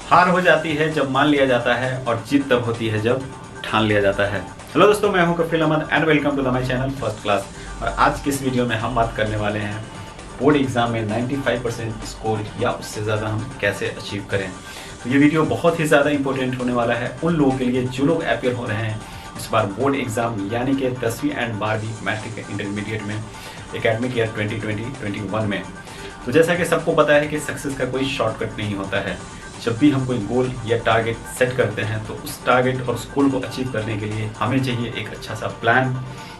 हार हो जाती है जब मान लिया जाता है और जीत तब होती है जब ठान लिया जाता है। हेलो दोस्तों, मैं हूं Kafeel Ahmed and welcome to the my channel first class. और आज की इस वीडियो में हम बात करने वाले हैं बोर्ड एग्जाम में 95% स्कोर या उससे ज़्यादा हम कैसे अचीव करें। तो ये वीडियो बहुत ही ज़्यादा इंपॉर्टेंट होने वाला है उन लोगों के लिए जो लोग अपियर हो रहे हैं इस बार बोर्ड एग्जाम यानी कि 10वीं एंड 12वीं मैट्रिक इंटरमीडिएट में एकेडमिक ईयर 2020-21 में। तो जैसा कि सबको पता है कि सक्सेस का कोई शॉर्टकट नहीं होता है। जब भी हम कोई गोल या टारगेट सेट करते हैं तो उस टारगेट और उस गोल को अचीव करने के लिए हमें चाहिए एक अच्छा सा प्लान।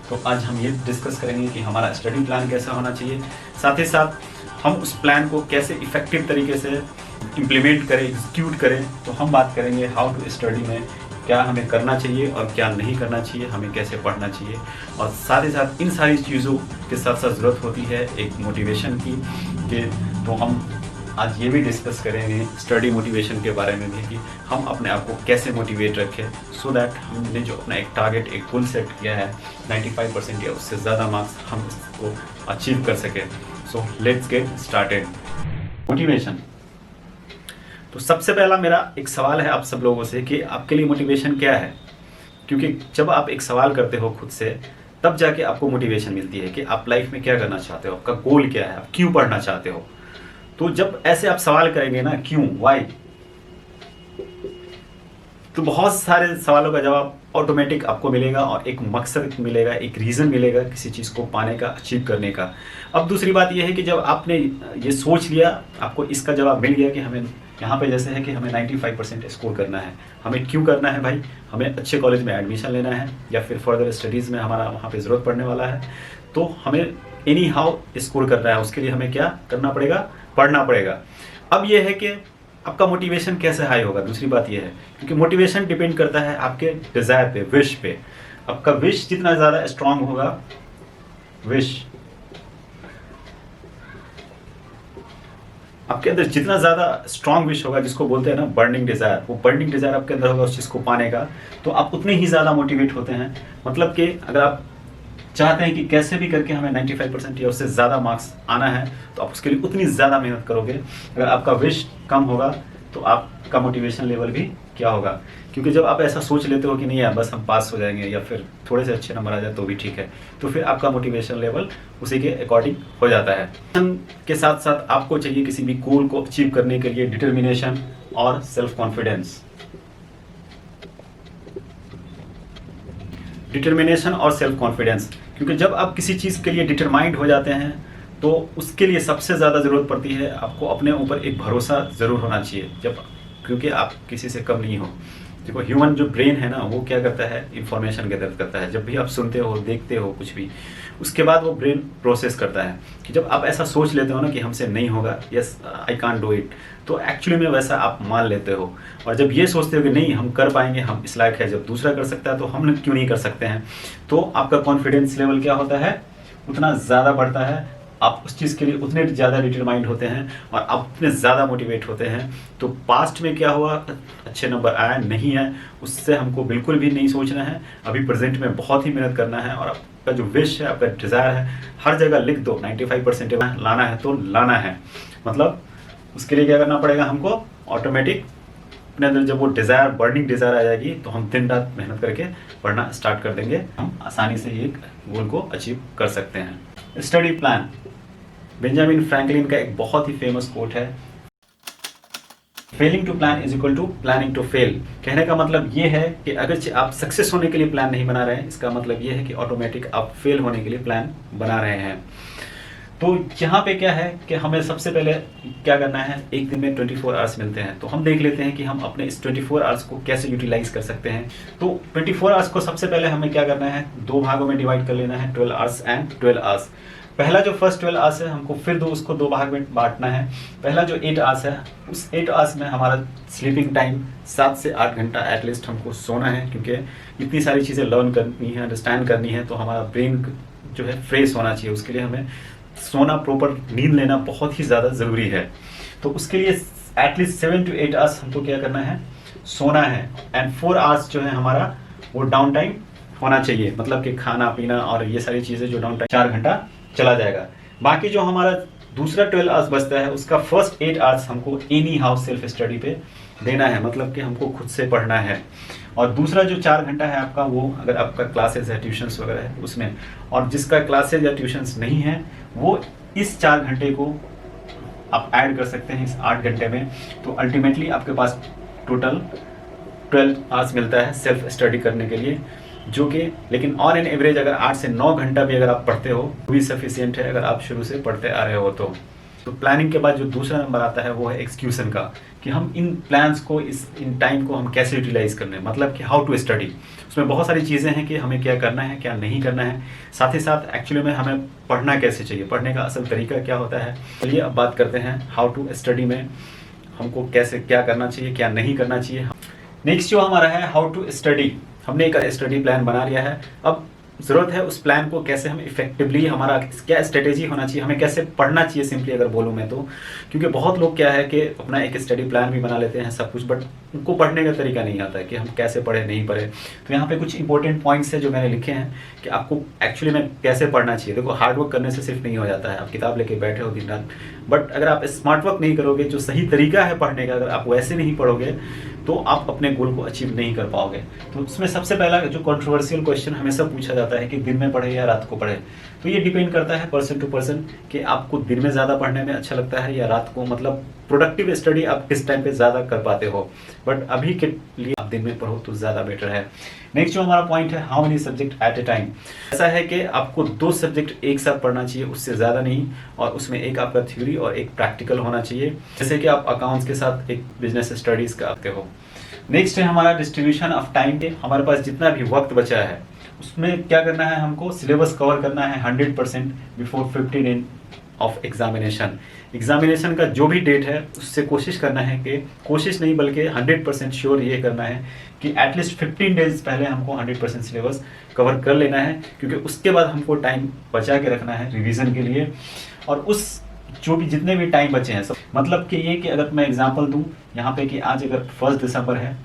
तो आज हम ये डिस्कस करेंगे कि हमारा स्टडी प्लान कैसा होना चाहिए, साथ ही साथ हम उस प्लान को कैसे इफेक्टिव तरीके से इम्प्लीमेंट करें, एग्जीक्यूट करें। तो हम बात करेंगे हाउ टू स्टडी में क्या हमें करना चाहिए और क्या नहीं करना चाहिए, हमें कैसे पढ़ना चाहिए। और साथ ही साथ इन सारी चीज़ों के साथ साथ ज़रूरत होती है एक मोटिवेशन की कि तो हम आज ये भी डिस्कस करेंगे स्टडी मोटिवेशन के बारे में भी कि हम अपने आप को कैसे मोटिवेट रखें सो दैट हमने जो अपना एक टारगेट एक गोल सेट किया है 95% या उससे ज़्यादा मार्क्स हम इसको अचीव कर सकें। So let's get started. Motivation. तो सबसे पहला मेरा एक सवाल है आप सब लोगों से कि आपके लिए मोटिवेशन क्या है, क्योंकि जब आप एक सवाल करते हो खुद से तब जाके आपको मोटिवेशन मिलती है कि आप लाइफ में क्या करना चाहते हो, आपका गोल क्या है, आप क्यों पढ़ना चाहते हो। तो जब ऐसे आप सवाल करेंगे ना क्यों, वाई, तो बहुत सारे सवालों का जवाब ऑटोमेटिक आपको मिलेगा और एक मकसद मिलेगा, एक रीज़न मिलेगा किसी चीज़ को पाने का, अचीव करने का। अब दूसरी बात यह है कि जब आपने ये सोच लिया, आपको इसका जवाब मिल गया कि हमें यहाँ पे जैसे है कि हमें 95% स्कोर करना है। हमें क्यों करना है भाई, हमें अच्छे कॉलेज में एडमिशन लेना है या फिर फर्दर स्टडीज़ में हमारा वहाँ पे ज़रूरत पड़ने वाला है, तो हमें एनी हाउ स्कोर करना है। उसके लिए हमें क्या करना पड़ेगा, पढ़ना पड़ेगा। अब यह है कि आपका मोटिवेशन कैसे हाई होगा, दूसरी बात यह है क्योंकि मोटिवेशन डिपेंड करता है आपके डिज़ायर पे, विश पे। आपका विश जितना ज़्यादा स्ट्रांग होगा, विश आपके अंदर जितना ज़्यादा स्ट्रांग विश होगा, जिसको बोलते हैं ना बर्निंग डिज़ायर, वो बर्निंग डिज़ायर आपके अंदर होगा उस चीज़ को पाने का, तो आप उतने ही ज़्यादा मोटिवेट होते हैं। मतलब कि अगर आप चाहते हैं कि कैसे भी करके हमें 95% या उससे ज़्यादा मार्क्स आना है तो आप उसके लिए उतनी ज़्यादा मेहनत करोगे। अगर आपका विश कम होगा तो आपका मोटिवेशन लेवल भी क्या होगा, क्योंकि जब आप ऐसा सोच लेते हो कि नहीं यार बस हम पास हो जाएंगे या फिर थोड़े से अच्छे नंबर आ जाए तो भी ठीक है, तो फिर आपका मोटिवेशन लेवल उसी के अकॉर्डिंग हो जाता है। के साथ साथ आपको चाहिए किसी भी गोल को अचीव करने के लिए डिटर्मिनेशन और सेल्फ कॉन्फिडेंस। डिटर्मिनेशन और सेल्फ कॉन्फिडेंस, क्योंकि जब आप किसी चीज़ के लिए डिटरमाइंड हो जाते हैं तो उसके लिए सबसे ज़्यादा ज़रूरत पड़ती है आपको अपने ऊपर एक भरोसा ज़रूर होना चाहिए। जब क्योंकि आप किसी से कम नहीं हो। देखो ह्यूमन जो ब्रेन है ना वो क्या करता है, इंफॉर्मेशन गैदर करता है। जब भी आप सुनते हो, देखते हो कुछ भी, उसके बाद वो ब्रेन प्रोसेस करता है कि जब आप ऐसा सोच लेते हो ना कि हमसे नहीं होगा, yes I can't do it, तो एक्चुअली में वैसा आप मान लेते हो। और जब ये सोचते हो कि नहीं हम कर पाएंगे, हम इस लायक है, जब दूसरा कर सकता है तो हम क्यों नहीं कर सकते हैं, तो आपका कॉन्फिडेंस लेवल क्या होता है, उतना ज़्यादा बढ़ता है। आप उस चीज़ के लिए उतने ज़्यादा डिटरमाइंड होते हैं और आप उतने ज़्यादा मोटिवेट होते हैं। तो पास्ट में क्या हुआ, अच्छे नंबर आया नहीं है, उससे हमको बिल्कुल भी नहीं सोचना है। अभी प्रेजेंट में बहुत ही मेहनत करना है और आपका जो विश है, आपका डिज़ायर है, हर जगह लिख दो 95% लाना है तो लाना है। मतलब उसके लिए क्या करना पड़ेगा हमको, ऑटोमेटिक अपने अंदर जब वो डिज़ायर, बर्निंग डिज़ायर आ जाएगी तो हम दिन रात मेहनत करके पढ़ना स्टार्ट कर देंगे। हम आसानी से ये गोल को अचीव कर सकते हैं। स्टडी प्लान, बेंजामिन फ्रैंकलिन का एक बहुत ही फेमस कोट है, failing to plan is equal to planning to fail. कहने का मतलब ये है कि अगर आप सक्सेस होने के लिए प्लान नहीं बना रहे हैं, इसका मतलब ये है कि ऑटोमेटिक आप फेल होने के लिए प्लान बना रहे हैं। तो यहाँ पे क्या है कि हमें सबसे पहले क्या करना है, एक दिन में 24 आवर्स मिलते हैं, तो हम देख लेते हैं कि हम अपने इस 24 आवर्स को कैसे यूटिलाइज कर सकते हैं। तो 24 आवर्स को सबसे पहले हमें क्या करना है, दो भागों में डिवाइड कर लेना है, 12 आवर्स एंड 12 आवर्स। पहला जो फर्स्ट 12 आवर्स है हमको फिर उसको दो भाग में बांटना है। पहला जो 8 आवर्स है, उस 8 आवर्स में हमारा स्लीपिंग टाइम 7 से 8 घंटा एटलीस्ट हमको सोना है, क्योंकि इतनी सारी चीज़ें लर्न करनी है, अंडरस्टैंड करनी है, तो हमारा ब्रेन जो है फ्रेश होना चाहिए। उसके लिए हमें सोना, प्रॉपर नींद लेना बहुत ही ज़्यादा ज़रूरी है। तो उसके लिए एटलीस्ट 7 to 8 आवर्स हमको क्या करना है, सोना है। एंड 4 आवर्स जो है हमारा वो डाउन टाइम होना चाहिए, मतलब कि खाना पीना और ये सारी चीज़ें जो डाउन टाइम 4 घंटा चला जाएगा। बाकी जो हमारा दूसरा 12 आवर्स बचता है उसका फर्स्ट 8 आवर्स हमको एनी हाउ सेल्फ स्टडी पे देना है, मतलब कि हमको खुद से पढ़ना है। और दूसरा जो 4 घंटा है आपका, वो अगर आपका क्लासेस है, ट्यूशन्स वगैरह है उसमें, और जिसका क्लासेस या ट्यूशन्स नहीं है वो इस 4 घंटे को आप ऐड कर सकते हैं इस 8 घंटे में। तो अल्टीमेटली आपके पास टोटल 12 आवर्स मिलता है सेल्फ स्टडी करने के लिए, जो कि लेकिन ऑन एन एवरेज अगर 8 से 9 घंटा भी अगर आप पढ़ते हो तो भी सफिशिएंट है, अगर आप शुरू से पढ़ते आ रहे हो तो प्लानिंग के बाद जो दूसरा नंबर आता है वो है एक्सक्यूशन का, कि हम इन प्लान्स को इन टाइम को हम कैसे यूटिलाइज करने, मतलब कि हाउ टू स्टडी। उसमें बहुत सारी चीज़ें हैं कि हमें क्या करना है क्या नहीं करना है, साथ ही साथ एक्चुअली में हमें पढ़ना कैसे चाहिए, पढ़ने का असल तरीका क्या होता है। चलिए अब बात करते हैं हाउ टू स्टडी में हमको कैसे क्या करना चाहिए क्या नहीं करना चाहिए। नेक्स्ट जो हमारा है हाउ टू स्टडी, हमने एक स्टडी प्लान बना लिया है, अब ज़रूरत है उस प्लान को कैसे हम इफेक्टिवली, हमारा क्या स्ट्रेटेजी होना चाहिए, हमें कैसे पढ़ना चाहिए सिंपली अगर बोलूँ मैं तो। क्योंकि बहुत लोग क्या है कि अपना एक स्टडी प्लान भी बना लेते हैं सब कुछ, बट उनको पढ़ने का तरीका नहीं आता है कि हम कैसे पढ़े नहीं पढ़े। तो यहाँ पे कुछ इंपॉर्टेंट पॉइंट्स है जो मैंने लिखे हैं कि आपको एक्चुअली में कैसे पढ़ना चाहिए। देखो हार्डवर्क करने से सिर्फ नहीं हो जाता है, आप किताब लेके बैठे हो दिन रात, बट अगर आप स्मार्ट वर्क नहीं करोगे, जो सही तरीका है पढ़ने का अगर आप वैसे नहीं पढ़ोगे तो आप अपने गोल को अचीव नहीं कर पाओगे। तो उसमें सबसे पहला जो कंट्रोवर्शियल क्वेश्चन हमेशा पूछा जाता है कि दिन में पढ़े या रात को पढ़े, तो ये डिपेंड करता है पर्सन टू पर्सन कि आपको दिन में ज़्यादा पढ़ने में अच्छा लगता है या रात को, मतलब प्रोडक्टिव स्टडी आप किस टाइम पे ज़्यादा कर पाते हो, बट अभी के लिए आप दिन में पढ़ो तो ज़्यादा बेटर है। नेक्स्ट जो हमारा पॉइंट है how many subject at A time, ऐसा है कि आपको 2 सब्जेक्ट एक साथ पढ़ना चाहिए, उससे ज़्यादा नहीं, और उसमें एक आपका थ्योरी और एक प्रैक्टिकल होना चाहिए, जैसे कि आप अकाउंट्स के साथ एक बिजनेस स्टडीज़ करते हो। नेक्स्ट है हमारा डिस्ट्रीब्यूशन ऑफ टाइम के, हमारे पास जितना भी वक्त बचा है उसमें क्या करना है, हमको सिलेबस कवर करना है 100% बिफोर 15 दिन ऑफ एग्जामिनेशन। एग्जामिनेशन का जो भी डेट है उससे कोशिश करना है कि, कोशिश नहीं बल्कि 100% श्योर ये करना है कि एटलीस्ट 15 डेज पहले हमको 100% सिलेबस कवर कर लेना है, क्योंकि उसके बाद हमको टाइम बचा के रखना है रिवीजन के लिए। और उस जो भी जितने भी टाइम बचे हैं सब, मतलब कि ये कि अगर मैं एग्जांपल दूं यहाँ पे कि आज अगर 1 दिसंबर है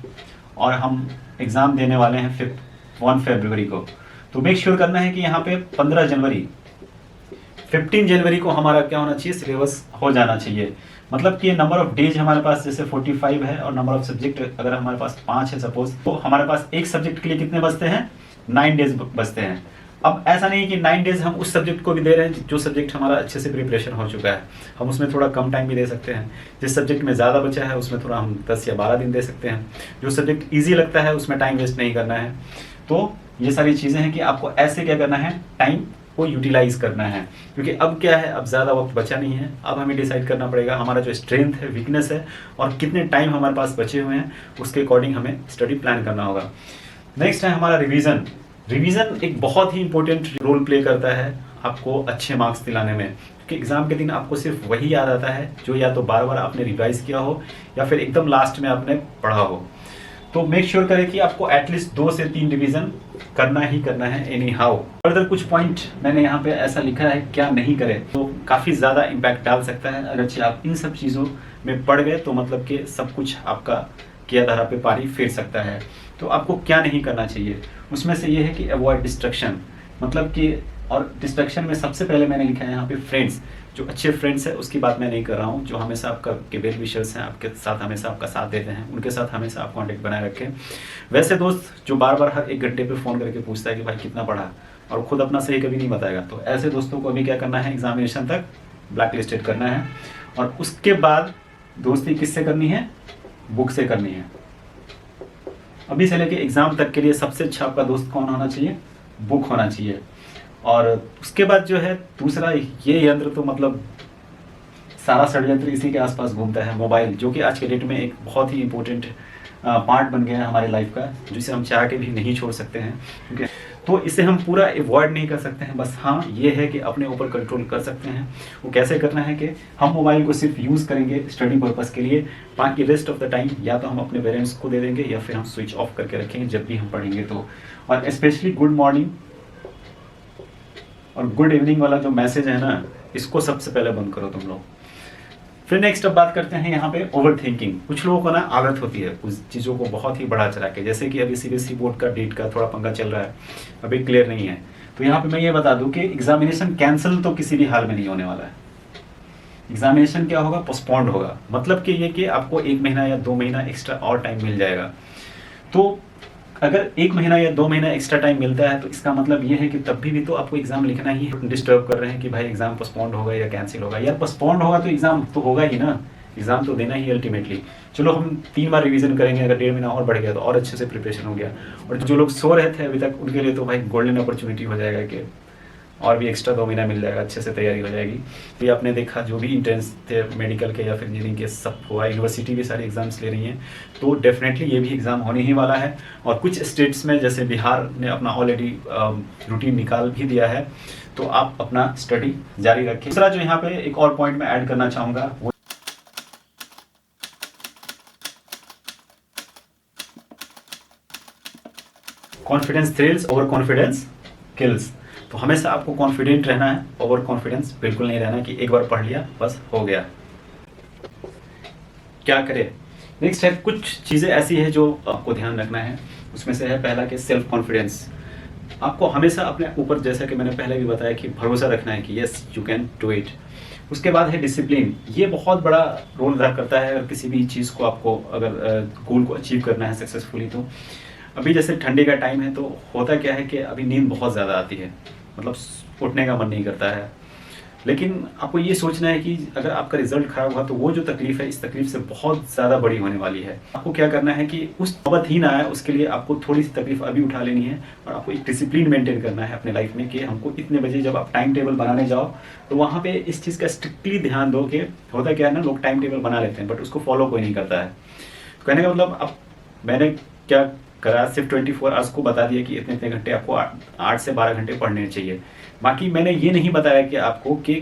और हम एग्ज़ाम देने वाले हैं 1 फरवरी को, तो मेक श्योर करना है कि यहाँ पे 15 जनवरी को हमारा क्या होना चाहिए, सिलेबस हो जाना चाहिए। मतलब कि नंबर ऑफ डेज हमारे पास जैसे 45 है और नंबर ऑफ सब्जेक्ट अगर हमारे पास 5 है सपोज, तो हमारे पास एक सब्जेक्ट के लिए कितने बचते हैं, 9 डेज बचते हैं। अब ऐसा नहीं कि 9 डेज हम उस सब्जेक्ट को भी दे रहे हैं जो सब्जेक्ट हमारा अच्छे से प्रिपरेशन हो चुका है, हम उसमें थोड़ा कम टाइम भी दे सकते हैं। जिस सब्जेक्ट में ज़्यादा बचा है उसमें थोड़ा हम 10 या 12 दिन दे सकते हैं। जो सब्जेक्ट ईजी लगता है उसमें टाइम वेस्ट नहीं करना है। तो ये सारी चीज़ें हैं कि आपको ऐसे क्या करना है, टाइम को यूटिलाइज करना है, क्योंकि अब क्या है, अब ज़्यादा वक्त बचा नहीं है। अब हमें डिसाइड करना पड़ेगा हमारा जो स्ट्रेंथ है, वीकनेस है और कितने टाइम हमारे पास बचे हुए हैं, उसके अकॉर्डिंग हमें स्टडी प्लान करना होगा। नेक्स्ट है हमारा रिवीजन। रिवीजन एक बहुत ही इंपॉर्टेंट रोल प्ले करता है आपको अच्छे मार्क्स दिलाने में, क्योंकि एग्जाम के दिन आपको सिर्फ वही याद आता है जो या तो बार बार आपने रिवाइज किया हो या फिर एकदम लास्ट में आपने पढ़ा हो। तो मेक श्योर करें कि आपको एटलीस्ट 2 से 3 रिवीजन करना ही करना है एनी हाउ। फर्दर कुछ पॉइंट मैंने यहाँ पे ऐसा लिखा है क्या नहीं करें, तो काफ़ी ज़्यादा इम्पैक्ट डाल सकता है। अगर आप इन सब चीज़ों में पड़ गए तो मतलब कि सब कुछ आपका किया धारा पे पारी फेर सकता है। तो आपको क्या नहीं करना चाहिए, उसमें से ये है कि अवॉइड डिस्ट्रक्शन, मतलब कि, और डिस्ट्रक्शन में सबसे पहले मैंने लिखा है यहाँ पे फ्रेंड्स। जो अच्छे फ्रेंड्स हैं उसकी बात मैं नहीं कर रहा हूँ, जो हमेशा आपका के वेल विशर्स हैं, आपके साथ हमेशा आपका साथ देते हैं, उनके साथ हमेशा आप कांटेक्ट बनाए रखें। वैसे दोस्त जो बार बार हर 1 घंटे पे फ़ोन करके पूछता है कि भाई कितना पढ़ा, और खुद अपना सही कभी नहीं बताएगा, तो ऐसे दोस्तों को अभी क्या करना है, एग्जामिनेशन तक ब्लैक लिस्टेड करना है। और उसके बाद दोस्ती किससे करनी है, बुक से करनी है। अभी से लेके एग्ज़ाम तक के लिए सबसे अच्छा आपका दोस्त कौन होना चाहिए, बुक होना चाहिए। और उसके बाद जो है दूसरा, ये यंत्र तो मतलब सारा षड्यंत्र इसी के आसपास घूमता है, मोबाइल, जो कि आज के डेट में एक बहुत ही इम्पोर्टेंट पार्ट बन गया है हमारे लाइफ का, जिसे हम चाह के भी नहीं छोड़ सकते हैं, ठीक है। तो इसे हम पूरा अवॉइड नहीं कर सकते हैं, बस हाँ ये है कि अपने ऊपर कंट्रोल कर सकते हैं। वो कैसे करना है कि हम मोबाइल को सिर्फ यूज़ करेंगे स्टडी पर्पस के लिए, बाकी रेस्ट ऑफ द टाइम या तो हम अपने पेरेंट्स को दे देंगे या फिर हम स्विच ऑफ करके रखेंगे जब भी हम पढ़ेंगे तो। और स्पेशली गुड मॉर्निंग और गुड इवनिंग वाला जो मैसेज है ना, इसको सबसे पहले बंद करो तुम लोग। फिर नेक्स्ट अब बात करते हैं यहाँ पे ओवर थिंकिंग। कुछ लोगों को ना आदत होती है उस चीज़ों को बहुत ही बढ़ा चढ़ा के, जैसे कि अभी सीबीएसई बोर्ड का डेट का थोड़ा पंगा चल रहा है, अभी क्लियर नहीं है। तो यहाँ पे मैं ये बता दूं कि एग्जामिनेशन कैंसिल तो किसी भी हाल में नहीं होने वाला है। एग्जामिनेशन क्या होगा, पोस्टपोन्ड होगा। मतलब कि ये कि आपको 1 महीना या 2 महीना एक्स्ट्रा और टाइम मिल जाएगा। तो अगर 1 महीना या 2 महीना एक्स्ट्रा टाइम मिलता है तो इसका मतलब ये है कि तब भी तो आपको एग्जाम लिखना ही है। डिस्टर्ब कर रहे हैं कि भाई एग्जाम पोस्टपोन्ड होगा या कैंसिल होगा। यार पोस्टपोन्ड होगा तो एग्जाम तो होगा ही ना, एग्जाम तो देना ही अल्टीमेटली। चलो हम 3 बार रिवीजन करेंगे, अगर 1.5 महीना और बढ़ गया तो और अच्छे से प्रिपरेशन हो गया। और जो लोग सो रहे थे अभी तक उनके लिए तो भाई गोल्डन अपॉर्चुनिटी हो जाएगा कि और भी एक्स्ट्रा 2 महीना मिल जाएगा, अच्छे से तैयारी हो जाएगी। तो ये आपने देखा जो भी इंट्रेंस थे मेडिकल के या फिर इंजीनियरिंग के सब हुआ, यूनिवर्सिटी भी सारे एग्जाम्स ले रही हैं, तो डेफिनेटली ये भी एग्ज़ाम होने ही वाला है। और कुछ स्टेट्स में जैसे बिहार ने अपना ऑलरेडी रूटीन निकाल भी दिया है, तो आप अपना स्टडी जारी रखें। दूसरा जो यहाँ पे एक और पॉइंट मैं ऐड करना चाहूँगा वो confidence thrills over confidence kills. तो हमेशा आपको कॉन्फिडेंट रहना है, ओवर कॉन्फिडेंस बिल्कुल नहीं रहना कि एक बार पढ़ लिया बस हो गया। क्या करें? नेक्स्ट है कुछ चीज़ें ऐसी है जो आपको ध्यान रखना है। उसमें से है पहला कि सेल्फ कॉन्फिडेंस। आपको हमेशा अपने ऊपर, जैसा कि मैंने पहले भी बताया, कि भरोसा रखना है कि yes you can do it. उसके बाद है डिसिप्लिन। ये बहुत बड़ा रोल अदा करता है अगर किसी भी चीज़ को आपको, अगर गोल को अचीव करना है सक्सेसफुली। तो अभी जैसे ठंडी का टाइम है तो होता क्या है कि अभी नींद बहुत ज़्यादा आती है, मतलब उठने का मन नहीं करता है। लेकिन आपको ये सोचना है कि अगर आपका रिजल्ट खराब हुआ तो वो जो तकलीफ है, इस तकलीफ से बहुत ज़्यादा बड़ी होने वाली है। आपको क्या करना है कि उस नौबत ही ना आए, उसके लिए आपको थोड़ी सी तकलीफ अभी उठा लेनी है और आपको एक डिसिप्लिन मेंटेन करना है अपने लाइफ में कि हमको इतने बजे, जब आप टाइम टेबल बनाने जाओ तो वहाँ पे इस चीज़ का स्ट्रिक्टली ध्यान दो। कि होता क्या है ना, लोग टाइम टेबल बना लेते हैं बट उसको फॉलो कोई नहीं करता है। तो कहने का मतलब, अब मैंने क्या करा, सिर्फ 24 आवर्स को बता दिया कि इतने इतने घंटे आपको 8 से 12 घंटे पढ़ने चाहिए। बाकी मैंने ये नहीं बताया कि आपको कि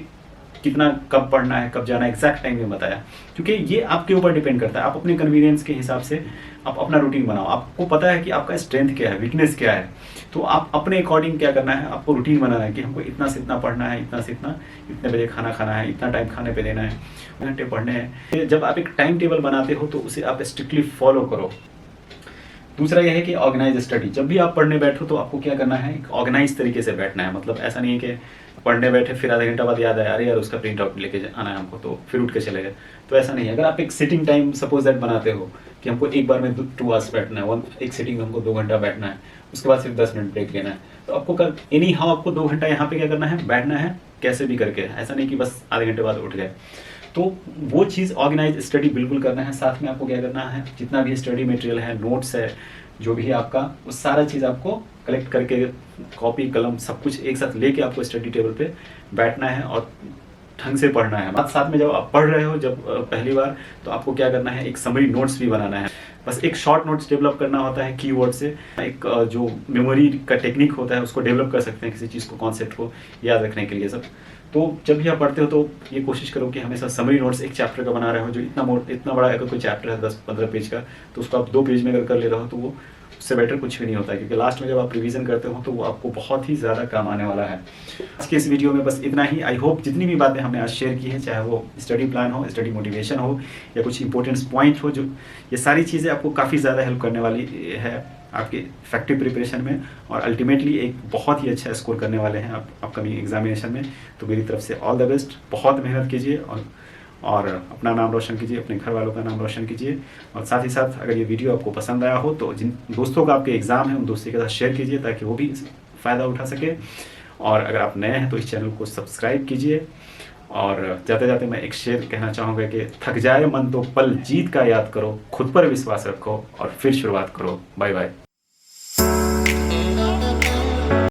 कितना, कब पढ़ना है, कब जाना है, एग्जैक्ट टाइम में बताया, क्योंकि ये आपके ऊपर डिपेंड करता है। आप अपने कन्वीनियंस के हिसाब से आप अपना रूटीन बनाओ। आपको पता है कि आपका स्ट्रेंथ क्या है, वीकनेस क्या है, तो आप अपने अकॉर्डिंग क्या करना है, आपको रूटीन बनाना है कि हमको इतना से इतना पढ़ना है, इतना से इतना, इतने बजे खाना खाना है, इतना टाइम खाने पे देना है, घंटे पढ़ने हैं। जब आप एक टाइम टेबल बनाते हो तो उसे आप स्ट्रिक्टली फॉलो करो। दूसरा यह है कि ऑर्गेनाइज स्टडी। जब भी आप पढ़ने बैठो तो आपको क्या करना है, एक ऑर्गेनाइज तरीके से बैठना है। मतलब ऐसा नहीं है कि पढ़ने बैठे फिर आधा घंटा बाद याद आया, अरे यार उसका प्रिंट आउट लेके आना है हमको, तो फिर उठ के चले गए। तो ऐसा नहीं है। अगर आप एक सिटिंग टाइम सपोज दैट बनाते हो कि हमको एक बार में 2 आवर्स बैठना है, एक सिटिंग में हमको 2 घंटा बैठना है, उसके बाद सिर्फ 10 मिनट ब्रेक लेना है, तो आपको एनी हाउ आपको 2 घंटा यहाँ पे क्या करना है, बैठना है कैसे भी करके। ऐसा नहीं कि बस आधे घंटे बाद उठ गए। तो वो चीज़ ऑर्गेनाइज स्टडी बिल्कुल करना है। साथ में आपको क्या करना है, जितना भी स्टडी मटेरियल है, नोट्स है, जो भी है आपका, वो सारा चीज़ आपको कलेक्ट करके, कॉपी कलम सब कुछ एक साथ लेके आपको स्टडी टेबल पे बैठना है और ढंग से पढ़ना है। साथ में जब आप पढ़ रहे हो, जब पहली बार, तो आपको क्या करना है, एक समरी नोट्स भी बनाना है। बस एक शॉर्ट नोट्स डेवलप करना होता है कीवर्ड से। एक जो मेमोरी का टेक्निक होता है उसको डेवलप कर सकते हैं किसी चीज़ को, कॉन्सेप्ट को याद रखने के लिए सब। तो जब भी आप पढ़ते हो तो ये कोशिश करो कि हमेशा समरी नोट्स एक चैप्टर का बना रहे हो, जो इतना बड़ा अगर कोई चैप्टर है 10-15 पेज का, तो उसको आप 2 पेज में अगर कर ले रहे हो तो वो उससे बेटर कुछ भी नहीं होता है, क्योंकि लास्ट में जब आप रिवीजन करते हो तो वो आपको बहुत ही ज़्यादा काम आने वाला है। आज के इस वीडियो में बस इतना ही। आई होप जितनी भी बातें हमने आज शेयर की हैं, चाहे वो स्टडी प्लान हो, स्टडी मोटिवेशन हो, या कुछ इंपॉर्टेंट पॉइंट हो, जो ये सारी चीज़ें आपको काफ़ी ज़्यादा हेल्प करने वाली है आपके इफेक्टिव प्रिपरेशन में, और अल्टीमेटली एक बहुत ही अच्छा स्कोर करने वाले हैं आप अपकमिंग एग्जामिनेशन में। तो मेरी तरफ से ऑल द बेस्ट। बहुत मेहनत कीजिए और अपना नाम रोशन कीजिए, अपने घर वालों का नाम रोशन कीजिए। और साथ ही साथ अगर ये वीडियो आपको पसंद आया हो तो जिन दोस्तों का आपके एग्ज़ाम है उन दोस्तों के साथ शेयर कीजिए, ताकि वो भी फ़ायदा उठा सके। और अगर आप नए हैं तो इस चैनल को सब्सक्राइब कीजिए। और जाते जाते मैं एक शेर कहना चाहूँगा कि थक जाए मन तो पल जीत का याद करो, खुद पर विश्वास रखो और फिर शुरुआत करो। Bye bye.